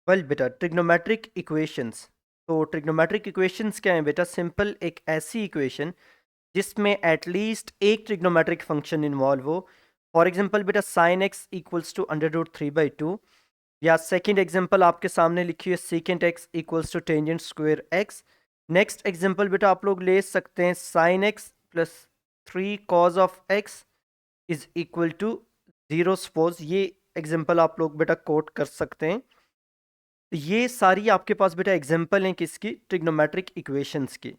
Well बेटा, trigonometric equations. तो trigonometric equations क्या है बेटा? सिंपल एक ऐसी इक्वेशन जिसमें एटलीस्ट एक ट्रिग्नोमेट्रिक फंक्शन इन्वॉल्व हो। फॉर एग्जांपल बेटा, साइन एक्स इक्वल्स टू √3/2, या सेकंड एग्जांपल आपके सामने लिखी है second x equals to tangent square x. Next example बेटा आप लोग ले सकते हैं sine x plus 3 cos of x is equal to 0। Suppose ये एग्जांपल आप लोग बेटा कोट कर सकते हैं। तो ये सारी आपके पास बेटा एग्जांपल हैं किसकी? ट्रिग्नोमेट्रिक इक्वेशंस की।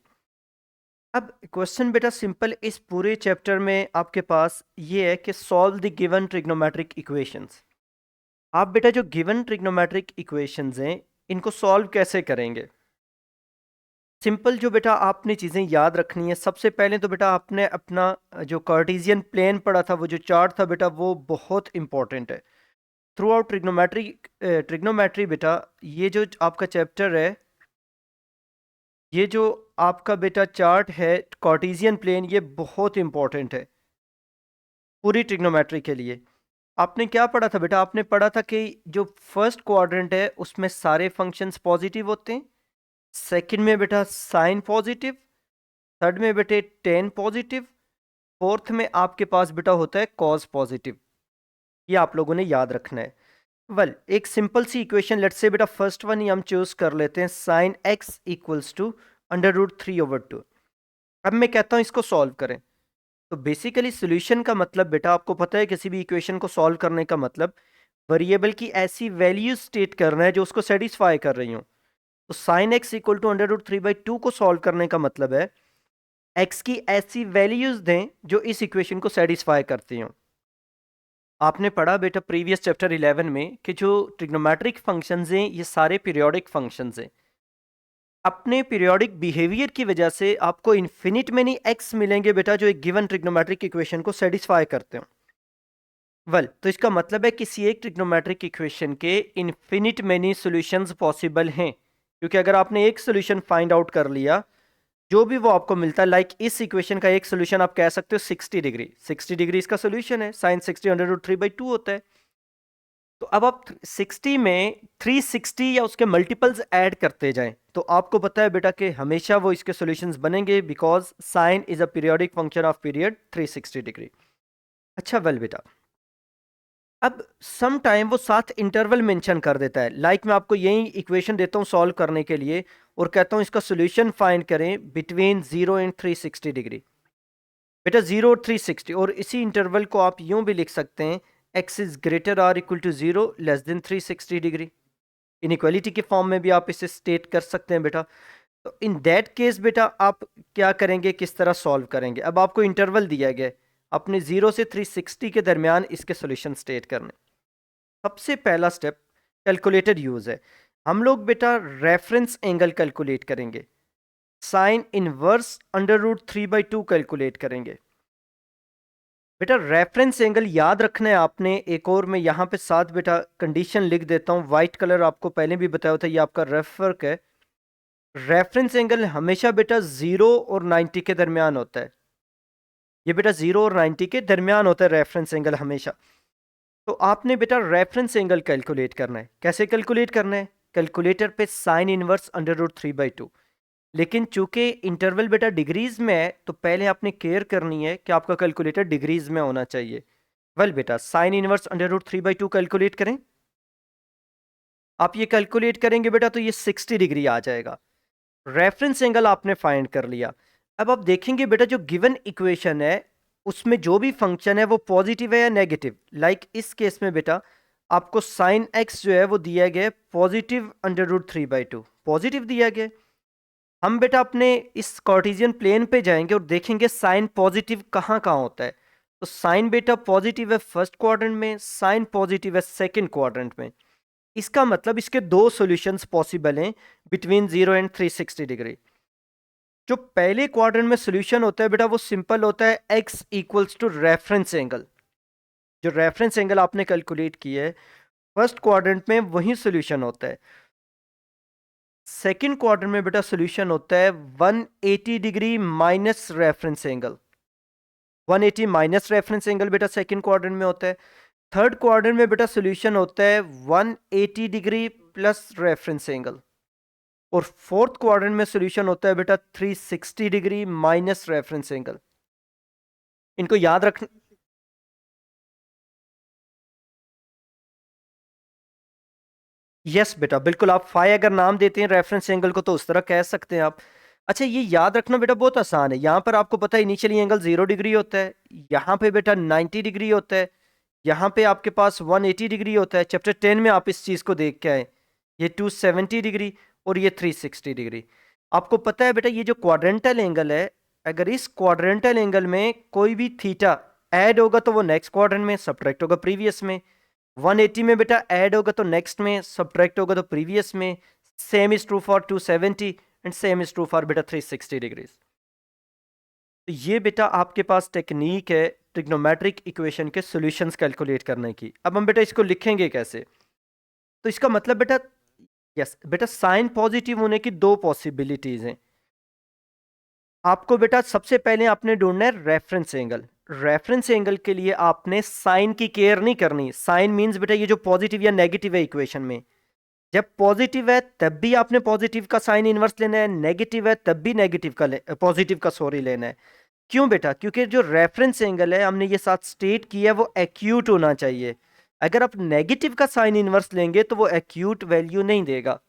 अब क्वेश्चन बेटा सिंपल इस पूरे चैप्टर में आपके पास ये है कि solve the given trigonometric equations. आप बेटा जो गिवन ट्रिग्नोमेट्रिक इक्वेशंस हैं इनको सॉल्व कैसे करेंगे? सिंपल जो बेटा आपने चीज़ें याद रखनी है, सबसे पहले तो बेटा आपने अपना जो कार्टेशियन प्लेन पढ़ा था, वो जो चार्ट था बेटा, वो बहुत इंपॉर्टेंट है थ्रू आउट ट्रिग्नोमेट्री बेटा। ये जो आपका चैप्टर है, ये जो आपका बेटा चार्ट है कार्टेशियन प्लेन, ये बहुत इंपॉर्टेंट है पूरी ट्रिग्नोमेट्री के लिए। आपने क्या पढ़ा था बेटा? आपने पढ़ा था कि जो फर्स्ट क्वाड्रेंट है उसमें सारे फंक्शंस पॉजिटिव होते हैं, सेकंड में बेटा साइन पॉजिटिव, थर्ड में बेटे टेन पॉजिटिव, फोर्थ में आपके पास बेटा होता है कॉज पॉजिटिव। ये आप लोगों ने याद रखना है। वेल, एक simple C equation let's say बेटा फर्स्ट वन ही हम चूज कर लेते हैं, साइन एक्स इक्वल्स टू √3/2। अब मैं कहता हूं इसको सॉल्व करें। तो बेसिकली सॉल्यूशन का मतलब बेटा आपको पता है, किसी भी इक्वेशन को सॉल्व करने का मतलब वेरिएबल की ऐसी वैल्यू स्टेट करना है जो उसको सेटिस्फाई कर रही हो। तो साइन एक्स इक्वल टू √3/2 को सॉल्व करने का मतलब है एक्स की ऐसी वैल्यूज दें जो इस इक्वेशन को सेटिस्फाई करती हो। आपने पढ़ा बेटा प्रीवियस चैप्टर 11 में कि जो ट्रिग्नोमेट्रिक फंक्शंस हैं ये सारे पीरियोडिक फंक्शंस हैं। अपने पीरियोडिक बिहेवियर की वजह से आपको इन्फिनिट मेनी एक्स मिलेंगे बेटा जो एक गिवन ट्रिग्नोमेट्रिक इक्वेशन को सेटिस्फाई करते हो। वेल, तो इसका मतलब है किसी एक ट्रिग्नोमेट्रिक इक्वेशन के इन्फिनिट मेनी सॉल्यूशंस पॉसिबल हैं, क्योंकि अगर आपने एक सॉल्यूशन फाइंड आउट कर लिया, जो भी वो आपको मिलता है, लाइक इस इक्वेशन का एक सॉल्यूशन आप कह सकते हो 60 डिग्री। 60 डिग्री इसका सॉल्यूशन है, साइन 60 √3/2 होता है। तो अब आप 60 में 360 या उसके मल्टीपल्स ऐड करते जाएं तो आपको पता है बेटा कि हमेशा वो इसके सॉल्यूशंस बनेंगे, because sign is a periodic function of period 360 degree. अच्छा वेल बेटा, अब सम टाइम वो साथ इंटरवल मेंशन कर देता है। लाइक मैं आपको यही इक्वेशन देता हूँ सॉल्व करने के लिए और कहता हूँ इसका सॉल्यूशन फाइंड करें बिटवीन 0 एंड 360 डिग्री। बेटा 0 और 360, और इसी इंटरवल को आप यूं भी लिख सकते हैं x is greater or equal to 0 less than 360 degree. Inequality के फॉर्म में भी आप इसे स्टेट कर सकते हैं बेटा। तो इन दैट केस बेटा आप क्या करेंगे, किस तरह सॉल्व करेंगे? अब आपको इंटरवल दिया गया है, अपने 0 से 360 के दरमियान इसके सॉल्यूशन स्टेट करने। सबसे पहला स्टेप कैलकुलेटर यूज है। हम लोग बेटा रेफरेंस एंगल कैलकुलेट करेंगे, साइन इनवर्स √3/2 कैलकुलेट करेंगे। बेटा रेफरेंस एंगल याद रखना है आपने। एक और मैं यहाँ पे साथ बेटा कंडीशन लिख देता हूँ, वाइट कलर आपको पहले भी बताया था, ये आपका रेफर है। रेफरेंस एंगल हमेशा बेटा 0 और 90 के दरमियान होता है। ये बेटा 0 और 90 के दरमियान होता है रेफरेंस एंगल हमेशा। तो आपने बेटा रेफरेंस एंगल कैलकुलेट करना है। कैसे कैलकुलेट करना है? कैलकुलेटर पे साइन इनवर्स √3/2। लेकिन चूंकि इंटरवल बेटा डिग्रीज में है तो पहले आपने केयर करनी है कि आपका कैलकुलेटर डिग्रीज में होना चाहिए। वेल बेटा, साइन इनवर्स √3/2 कैलकुलेट करें। आप ये कैलकुलेट करेंगे बेटा तो ये 60 डिग्री आ जाएगा। रेफरेंस एंगल आपने फाइंड कर लिया। अब आप देखेंगे बेटा जो गिवन इक्वेशन है उसमें जो भी फंक्शन है वो पॉजिटिव है या नेगेटिव। लाइक इस केस में बेटा आपको साइन एक्स जो है वो दिया गया है पॉजिटिव √3/2, पॉजिटिव दिया गया है। हम बेटा अपने इस कार्टेशियन प्लेन पे जाएंगे और देखेंगे साइन पॉजिटिव कहाँ कहाँ होता है। तो साइन बेटा पॉजिटिव है फर्स्ट क्वाड्रेंट में, साइन पॉजिटिव है सेकंड क्वाड्रेंट में। इसका मतलब इसके दो सॉल्यूशंस पॉसिबल हैं बिटवीन 0 एंड 360 डिग्री। जो पहले क्वाड्रेंट में सॉल्यूशन होता है बेटा वो सिंपल होता है x equals to reference angle. जो रेफरेंस एंगल आपने कैलकुलेट किया है फर्स्ट क्वाड्रेंट में वही सॉल्यूशन होता है। सेकंड क्वाड्रेंट में बेटा सॉल्यूशन होता है 180 degree minus reference angle. 180 minus reference angle बेटा सेकंड क्वाड्रेंट में होता है। थर्ड क्वाड्रेंट में बेटा सॉल्यूशन होता है 180 डिग्री प्लस रेफरेंस एंगल, और फोर्थ क्वाड्रेंट में सॉल्यूशन होता है बेटा 360 डिग्री माइनस रेफरेंस एंगल। इनको याद रखना। यस बेटा बिल्कुल, आप फाई अगर नाम देते हैं रेफरेंस एंगल को तो उस तरह कह सकते हैं आप। अच्छा, ये याद रखना बेटा बहुत आसान है। यहाँ पर आपको पता है इनिशियली एंगल 0 डिग्री होता है, यहाँ पे बेटा 90 डिग्री होता है, यहाँ पे आपके पास 180 डिग्री होता है। चैप्टर 10 में आप इस चीज को देख के आए, ये 270 डिग्री और ये 360 डिग्री। आपको पता है बेटा ये जो क्वाड्रेंटल एंगल है, अगर इस क्वाड्रेंटल एंगल में कोई भी थीटा ऐड होगा तो वो नेक्स्ट क्वाड्रेंट में, सब्ट्रैक्ट होगा प्रीवियस में। 180 में बेटा ऐड होगा तो नेक्स्ट में, सब्ट्रैक्ट होगा तो प्रीवियस में। Same is true for 270 and same is true for बेटा 360 डिग्रीज। तो ये बेटा आपके पास टेक्निक है ट्रिग्नोमेट्रिक इक्वेशन के सॉल्यूशंस कैलकुलेट करने की। अब हम बेटा इसको लिखेंगे कैसे? तो इसका मतलब बेटा, यस बेटा, साइन पॉजिटिव होने की दो पॉसिबिलिटीज हैं। आपको बेटा सबसे पहले आपने ढूंढना है रेफरेंस एंगल। रेफरेंस एंगल के लिए आपने साइन की केयर नहीं करनी। साइन मींस बेटा ये जो पॉजिटिव या नेगेटिव है इक्वेशन में, जब पॉजिटिव है तब भी आपने पॉजिटिव का साइन इनवर्स लेना है, नेगेटिव है तब भी नेगेटिव का पॉजिटिव का सॉरी लेना है। क्यों बेटा? क्योंकि जो रेफरेंस एंगल है हमने ये साथ स्टेट किया है वो एक्यूट होना चाहिए। अगर आप नेगेटिव का साइन इनवर्स लेंगे तो वो एक्यूट वैल्यू नहीं देगा।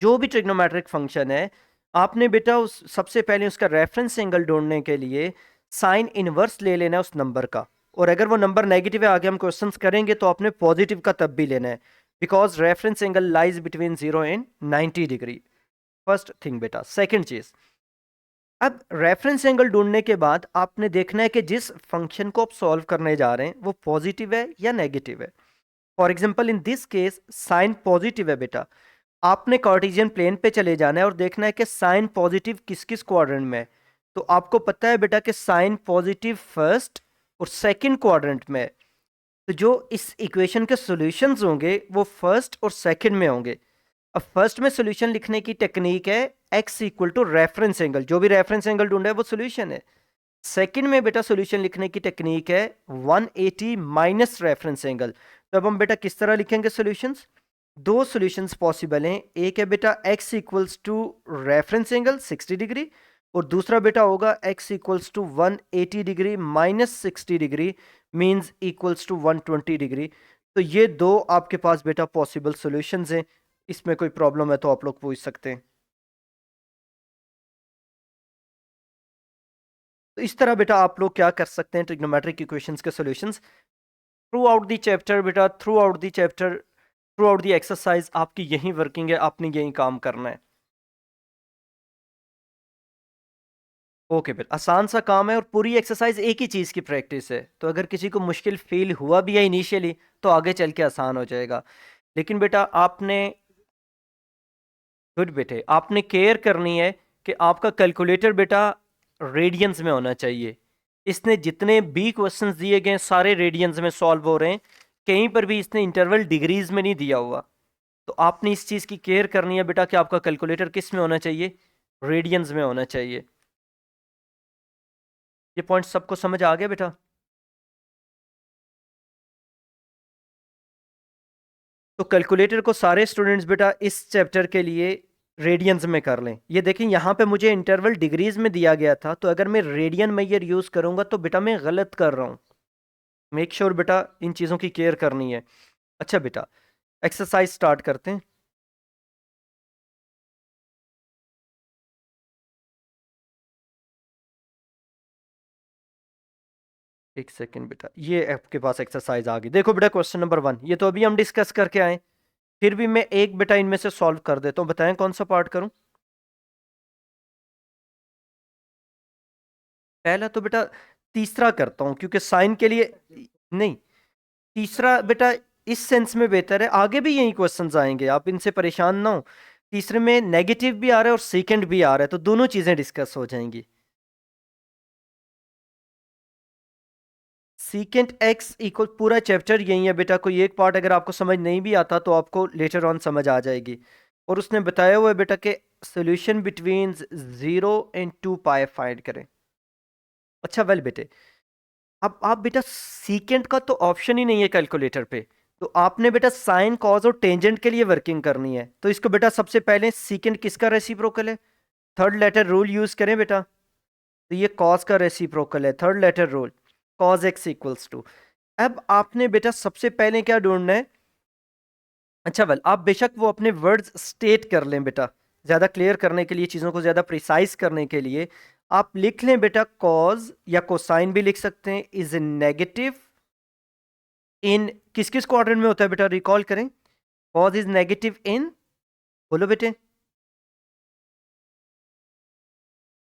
जो भी ट्रिग्नोमेट्रिक फंक्शन है आपने बेटा उस सबसे पहले उसका रेफरेंस एंगल ढूंढने के लिए साइन इनवर्स ले लेना है उस नंबर का। और अगर वो नंबर नेगेटिव है, आगे हम क्वेश्चंस करेंगे, तो आपने पॉजिटिव का तब भी लेना है, because reference angle lies between 0 and 90 degree. First thing बेटा। सेकंड चीज, अब रेफरेंस एंगल ढूंढने के बाद आपने देखना है कि जिस फंक्शन को आप सॉल्व करने जा रहे हैं वो पॉजिटिव है या नेगेटिव है। For example in this case sine positive है बेटा, आपने कार्टेशियन प्लेन पे चले जाना है और देखना है कि साइन पॉजिटिव किस किस क्वाड्रेंट में है। तो आपको पता है बेटा कि साइन पॉजिटिव फर्स्ट और सेकंड क्वाड्रेंट में है। तो जो इस इक्वेशन के सॉल्यूशंस होंगे वो फर्स्ट और सेकंड में होंगे। अब फर्स्ट में सॉल्यूशन लिखने की टेक्निक है x equal to reference angle, जो भी रेफरेंस एंगल ढूंढा है वो सॉल्यूशन है। सेकंड में बेटा सॉल्यूशन लिखने की टेक्निक है 180 माइनस रेफरेंस एंगल। तो अब हम बेटा किस तरह लिखेंगे सॉल्यूशंस? दो सॉल्यूशंस पॉसिबल हैं। एक है बेटा x equals to reference angle 60 degree, और दूसरा बेटा होगा x equals to 180 degree minus 60 degree means equals to 120 degree. तो ये दो आपके पास बेटा पॉसिबल सॉल्यूशंस हैं। इसमें कोई प्रॉब्लम है तो आप लोग पूछ सकते हैं। तो इस तरह बेटा आप लोग क्या कर सकते हैं ट्रिग्नोमेट्रिक इक्वेशंस के solutions throughout the chapter बेटा, throughout the chapter, throughout the exercise आपकी यही वर्किंग है, आपने यही काम करना है। ओके बेटा, आसान सा काम है और पूरी एक्सरसाइज एक ही चीज़ की प्रैक्टिस है। तो अगर किसी को मुश्किल फील हुआ भी है इनिशियली तो आगे चल के आसान हो जाएगा। लेकिन बेटा आपने, गुड बेटे, आपने केयर करनी है कि आपका कैलकुलेटर बेटा रेडियंस में होना चाहिए। इसने जितने भी क्वेश्चंस दिए गए सारे रेडियंस में सॉल्व हो रहे हैं, कहीं पर भी इसने इंटरवल डिग्रीज में नहीं दिया हुआ। तो आपने इस चीज़ की केयर करनी है बेटा कि आपका कैलकुलेटर किस में होना चाहिए? रेडियंस में होना चाहिए। ये पॉइंट सबको समझ आ गया बेटा? तो कैलकुलेटर को सारे स्टूडेंट्स बेटा इस चैप्टर के लिए रेडियंस में कर लें। ये देखें यहाँ पे मुझे इंटरवल डिग्रीज में दिया गया था, तो अगर मैं रेडियन मेजर यूज़ करूँगा तो बेटा मैं गलत कर रहा हूँ। मेक श्योर बेटा इन चीज़ों की केयर करनी है। अच्छा बेटा, एक्सरसाइज स्टार्ट करते हैं। एक सेकेंड बेटा, ये आपके पास एक्सरसाइज आ गई। देखो बेटा क्वेश्चन नंबर 1, ये तो अभी हम डिस्कस करके आए, फिर भी मैं एक बेटा इनमें से सॉल्व कर देता हूँ। बताएं कौन सा पार्ट करूँ? पहला तो बेटा तीसरा करता हूँ, क्योंकि साइन के लिए नहीं, तीसरा बेटा इस सेंस में बेहतर है। आगे भी यही क्वेश्चंस आएंगे, आप इनसे परेशान ना हो। तीसरे में नेगेटिव भी आ रहा है और सेकंड भी आ रहा है, तो दोनों चीजें डिस्कस हो जाएंगी। सीकेंट एक्स इक्वल, पूरा चैप्टर यही है बेटा। कोई एक पार्ट अगर आपको समझ नहीं भी आता तो आपको लेटर ऑन समझ आ जाएगी। और उसने बताया हुआ है बेटा कि solution between 0 and 2 pi find करें। अच्छा वेल बेटे, अब आप बेटा सीकेंट का तो ऑप्शन ही नहीं है कैलकुलेटर पे, तो आपने बेटा साइन कॉज और टेंजेंट के लिए वर्किंग करनी है, तो इसको बेटा सबसे पहले सीकेंट किसका रेसिप्रोकल है, थर्ड लेटर रूल यूज करें बेटा, तो ये कॉज का रेसिप्रोकल है, third letter rule, cos x equals to. अब आपने बेटा सबसे पहले क्या ढूंढना है, अच्छा वेल आप बेशक वो अपने वर्ड्स स्टेट कर लें बेटा, ज्यादा क्लियर करने के लिए, चीजों को ज्यादा प्रिसाइज करने के लिए आप लिख लें बेटा, कॉज या कोसाइन भी लिख सकते हैं, इज नेगेटिव इन किस किस क्वाड्रेंट में होता है बेटा, रिकॉल करें, कॉज इज नेगेटिव इन, बोलो बेटे,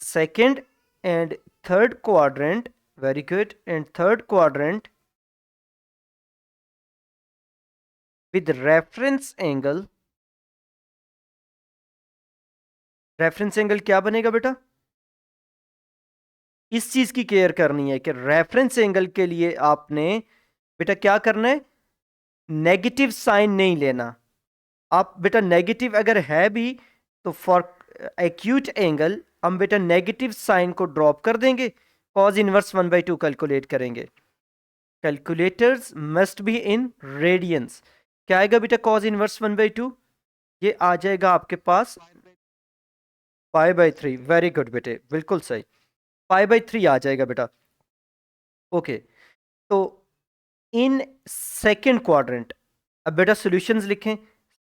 second and third quadrant, very good, and third quadrant with reference angle, reference angle क्या बनेगा बेटा, इस चीज की केयर करनी है कि रेफरेंस एंगल के लिए आपने बेटा क्या करना है, नेगेटिव साइन नहीं लेना। आप बेटा नेगेटिव अगर है भी तो फॉर एक्यूट एंगल हम बेटा नेगेटिव साइन को ड्रॉप कर देंगे, कॉज इनवर्स 1/2 कैलकुलेट करेंगे, calculators must be in radiance, क्या आएगा बेटा कॉज इनवर्स 1/2, ये आ जाएगा आपके पास π/3, वेरी गुड बेटे, बिल्कुल सही, π/3 आ जाएगा बेटा। ओके, तो इन सेकेंड क्वाड्रेंट, अब बेटा सॉल्यूशंस लिखें,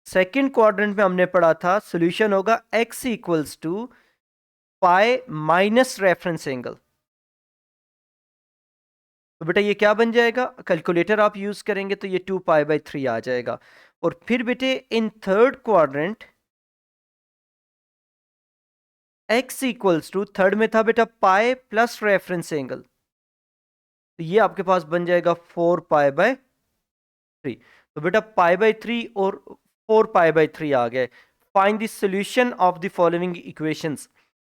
सेकेंड क्वाड्रेंट में हमने पढ़ा था सॉल्यूशन होगा x equals to pi minus reference angle, तो बेटा ये क्या बन जाएगा, कैलकुलेटर आप यूज करेंगे तो ये 2π/3 आ जाएगा। और फिर बेटे in third quadrant x equals to, third में था बेटा पाई प्लस रेफरेंस एंगल, तो ये आपके पास बन जाएगा 4π/3, तो बेटा π/3 और 4π/3 आ गए। Find the solution of the following equations.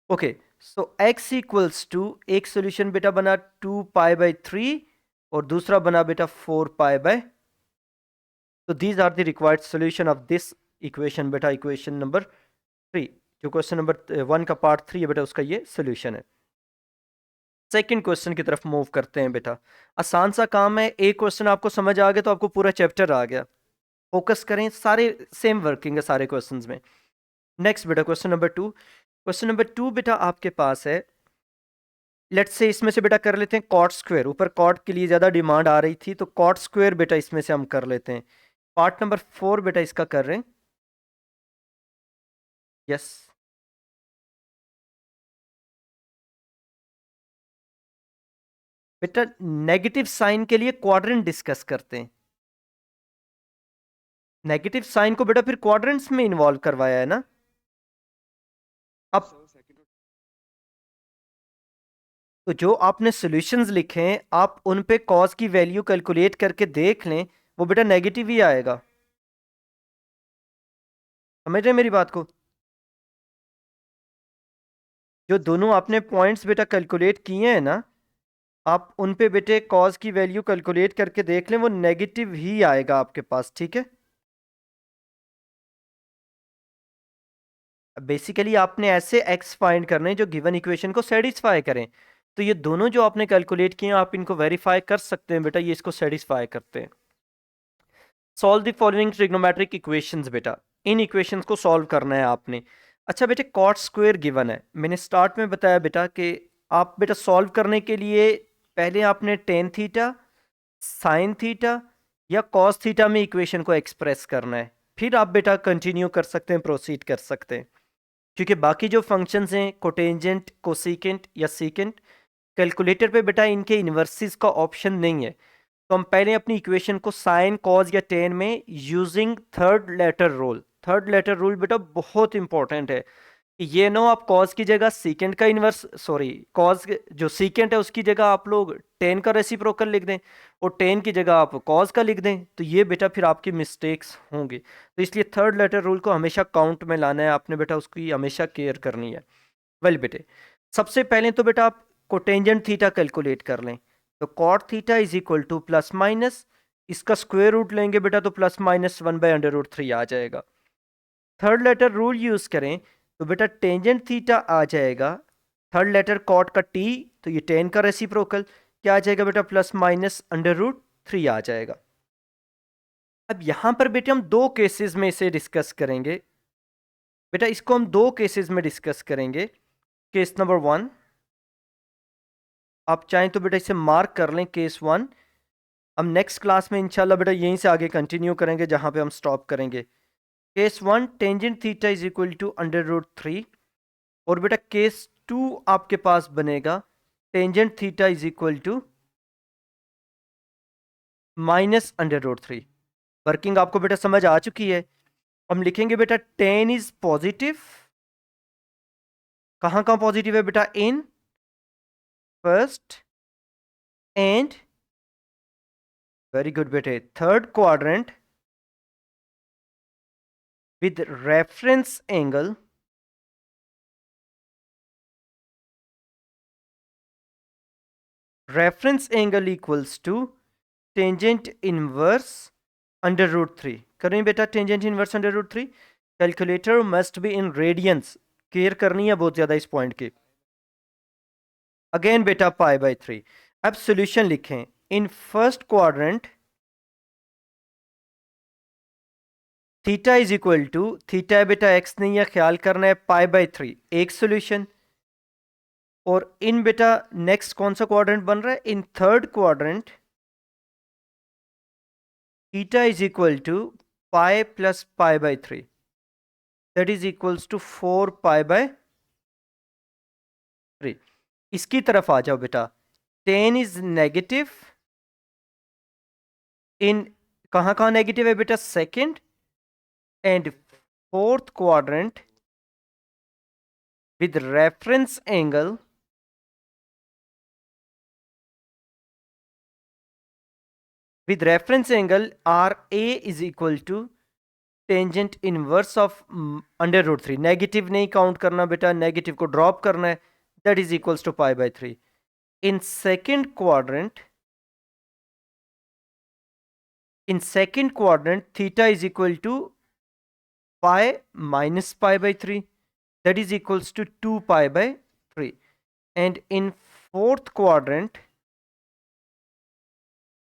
Okay, so x equals to, एक सॉल्यूशन बेटा बना 2π/3 और दूसरा बना बेटा 4π/, तो these are the required solution of this equation बेटा, इक्वेशन नंबर 3, जो क्वेश्चन नंबर 1 का पार्ट 3 है बेटा, उसका ये सॉल्यूशन है। सेकंड क्वेश्चन की तरफ मूव करते हैं बेटा, आसान सा काम है, एक क्वेश्चन आपको समझ आ गया तो आपको पूरा चैप्टर आ गया, फोकस करें, सारे सेम वर्किंग है सारे क्वेश्चंस में। नेक्स्ट बेटा क्वेश्चन नंबर 2, क्वेश्चन नंबर 2 बेटा आपके पास है, लेट्स से इसमें से बेटा कर लेते हैं कॉट स्क्वायर, ऊपर कॉट के लिए ज्यादा डिमांड आ रही थी तो कॉट स्क्वायर बेटा इसमें से हम कर लेते हैं, पार्ट नंबर 4 बेटा इसका कर रहे हैं, यस। बेटा नेगेटिव साइन के लिए क्वाड्रेंट डिस्कस करते हैं, नेगेटिव साइन को बेटा फिर क्वाड्रेंट्स में इन्वॉल्व करवाया है ना। अब तो जो आपने सॉल्यूशंस लिखे हैं आप उन पे कॉज की वैल्यू कैलकुलेट करके देख लें, वो बेटा नेगेटिव ही आएगा, समझ रहे हैं मेरी बात को, जो दोनों आपने पॉइंट्स बेटा कैलकुलेट किए हैं ना, आप उन पे बेटे कॉज की वैल्यू कैलकुलेट करके देख लें, वो नेगेटिव ही आएगा आपके पास, ठीक है। बेसिकली आपने ऐसे एक्स फाइंड करने जो गिवन इक्वेशन को सेटिस्फाई करें, तो ये दोनों जो आपने कैलकुलेट किए हैं आप इनको वेरीफाई कर सकते हैं बेटा, ये इसको सेटिस्फाई करते हैं। Solve the following trigonometric equations बेटा, इन इक्वेशंस को सॉल्व करना है आपने। अच्छा बेटे कॉट स्क्वायर गिवन है, मैंने स्टार्ट में बताया बेटा कि आप बेटा सॉल्व करने के लिए पहले आपने टेन थीटा, साइन थीटा या कॉस थीटा में इक्वेशन को एक्सप्रेस करना है, फिर आप बेटा कंटिन्यू कर सकते हैं, प्रोसीड कर सकते हैं, क्योंकि बाकी जो फंक्शंस हैं कोटेंजेंट, कोसिकेंट या सीकेंट, कैलकुलेटर पे बेटा इनके इन्वर्सिस का ऑप्शन नहीं है, तो हम पहले अपनी इक्वेशन को साइन कॉज या टेन में using third letter rule, third letter rule बेटा बहुत इंपॉर्टेंट है, ये नो आप कॉज की जगह सीकेंट का इन्वर्स, सॉरी कॉज जो सीकेंट है उसकी जगह आप लोग टेन का रेसिप्रोकल लिख दें और टेन की जगह आप कॉज का लिख दें, तो ये बेटा फिर आपकी मिस्टेक्स होंगी, तो इसलिए थर्ड लेटर रूल को हमेशा काउंट में लाना है आपने बेटा, उसकी हमेशा केयर करनी है। वेल बेटे सबसे पहले तो बेटा आप कोटेंजेंट थीटा कैलकुलेट कर लें, तो cot theta is equal to plus minus, इसका स्क्वायर रूट लेंगे बेटा तो प्लस माइनस 1/√3 आ जाएगा। थर्ड लेटर रूल यूज करें तो बेटा टेंजेंट थीटा आ जाएगा, थर्ड लेटर कॉट का टी, तो ये टेन का रेसिप्रोकल क्या आ जाएगा बेटा, प्लस माइनस √3 आ जाएगा। अब यहाँ पर बेटे हम दो केसेस में इसे डिस्कस करेंगे। बेटा इसको हम दो केसेस में डिस्कस करेंगे। केस नंबर 1, आप चाहें तो बेटा इसे मार्क कर लें, केस 1। हम नेक्स्ट क्लास में इंशाल्लाह बेटा यहीं से आगे कंटिन्यू करेंगे जहाँ पे हम स्टॉप करेंगे। Case 1, tangent theta is equal to √3। और बेटा केस 2 आपके पास बनेगा tangent theta is equal to -√3। Working आपको बेटा समझ आ चुकी है। हम लिखेंगे बेटा टेन इज पॉजिटिव। कहाँ कहाँ पॉजिटिव है बेटा? In first and, very good बेटे, third quadrant with reference angle equals to tangent inverse √3। करें बेटा tangent inverse √3। Calculator must be in radiance, care करनी है बहुत ज्यादा इस पॉइंट की। अगेन बेटा π/3। अब सॉल्यूशन लिखें। In first quadrant theta is equal to, theta है बेटा एक्स नहीं है, ख्याल करना है, π/3 एक सॉल्यूशन। और इन बेटा नेक्स्ट कौन सा क्वाड्रेंट बन रहा है? In third quadrant theta is equal to pi plus π/3, that is equals to 4π/3। इसकी तरफ आ जाओ बेटा। टेन इज नेगेटिव इन, कहां कहां नेगेटिव है बेटा? Second and fourth quadrant with reference angle RA is equal to tangent inverse of √3। Negative नहीं count करना बेटा, नेगेटिव को ड्रॉप करना है, that is equals to π/3। In second quadrant theta is equal to pi minus π/3, that is equals to 2π/3। and in fourth quadrant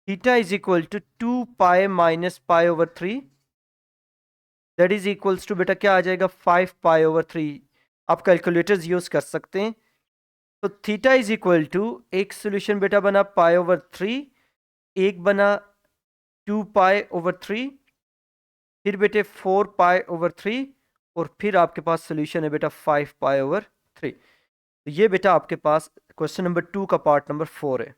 theta is equal to 2π minus π/3, that is equals to बेटा क्या आ जाएगा? 5π/3। आप calculators use कर सकते हैं। तो theta is equal to, एक solution बेटा बना π/3, एक बना 2π/3, फिर बेटे 4π/3, और फिर आपके पास सोल्यूशन है बेटा 5π/3। तो ये बेटा आपके पास क्वेश्चन नंबर 2 का पार्ट नंबर 4 है।